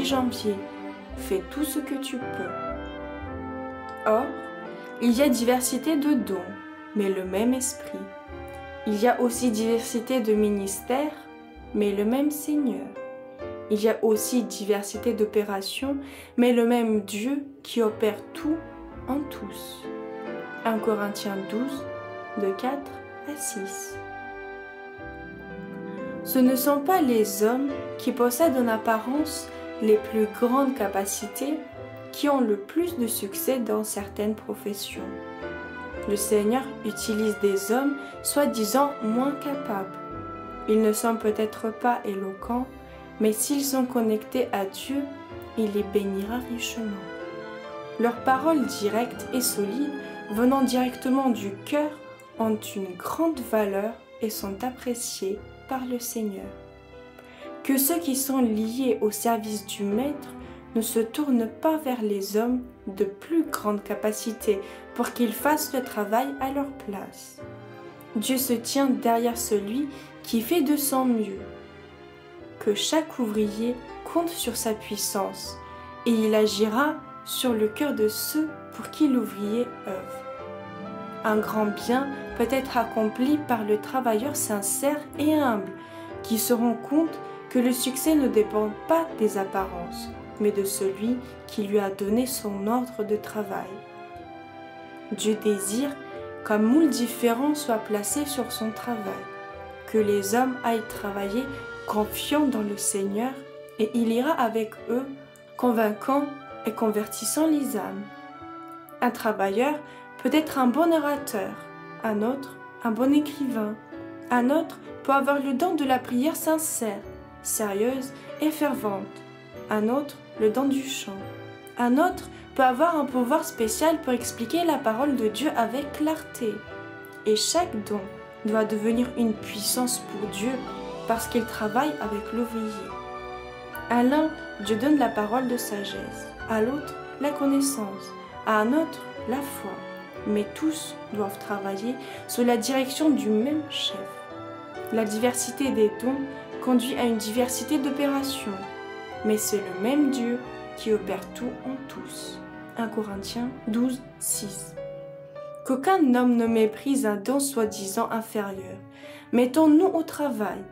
janvier. Fais tout ce que tu peux. Or, il y a diversité de dons, mais le même esprit. Il y a aussi diversité de ministères, mais le même Seigneur. Il y a aussi diversité d'opérations, mais le même Dieu qui opère tout en tous. 1 Corinthiens 12, de 4 à 6. Ce ne sont pas les hommes qui possèdent en apparence les plus grandes capacités qui ont le plus de succès dans certaines professions. Le Seigneur utilise des hommes soi-disant moins capables. Ils ne sont peut-être pas éloquents, mais s'ils sont connectés à Dieu, il les bénira richement. Leurs paroles directes et solides, venant directement du cœur, ont une grande valeur et sont appréciées par le Seigneur. Que ceux qui sont liés au service du Maître ne se tournent pas vers les hommes de plus grande capacité pour qu'ils fassent le travail à leur place. Dieu se tient derrière celui qui fait de son mieux. Que chaque ouvrier compte sur sa puissance et il agira sur le cœur de ceux pour qui l'ouvrier œuvre. Un grand bien peut être accompli par le travailleur sincère et humble qui se rend compte que le succès ne dépend pas des apparences, mais de celui qui lui a donné son ordre de travail. Dieu désire qu'un moule différent soit placé sur son travail, que les hommes aillent travailler confiants dans le Seigneur et il ira avec eux, convainquant et convertissant les âmes. Un travailleur peut être un bon orateur, un autre un bon écrivain, un autre peut avoir le don de la prière sincère, sérieuse et fervente, un autre le don du chant, un autre peut avoir un pouvoir spécial pour expliquer la parole de Dieu avec clarté. Et chaque don doit devenir une puissance pour Dieu parce qu'il travaille avec l'ouvrier. À l'un, Dieu donne la parole de sagesse, à l'autre la connaissance, à un autre la foi. Mais tous doivent travailler sous la direction du même chef. La diversité des dons conduit à une diversité d'opérations, mais c'est le même Dieu qui opère tout en tous. 1 Corinthiens 12, 6. Qu'aucun homme ne méprise un don soi-disant inférieur. Mettons-nous au travail.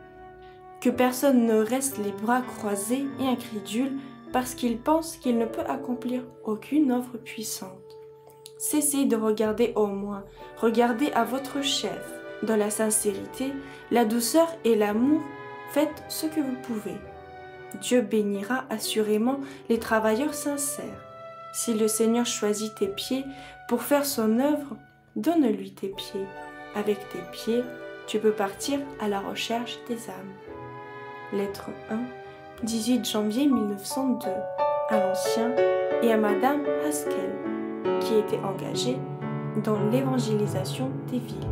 Que personne ne reste les bras croisés et incrédule parce qu'il pense qu'il ne peut accomplir aucune œuvre puissante. Cessez de regarder au moins, regardez à votre chef. Dans la sincérité, la douceur et l'amour, faites ce que vous pouvez. Dieu bénira assurément les travailleurs sincères. Si le Seigneur choisit tes pieds pour faire son œuvre, donne-lui tes pieds. Avec tes pieds, tu peux partir à la recherche des âmes. Lettre 1, 18 janvier 1902, à l'ancien et à Madame Haskell, qui était engagée dans l'évangélisation des villes.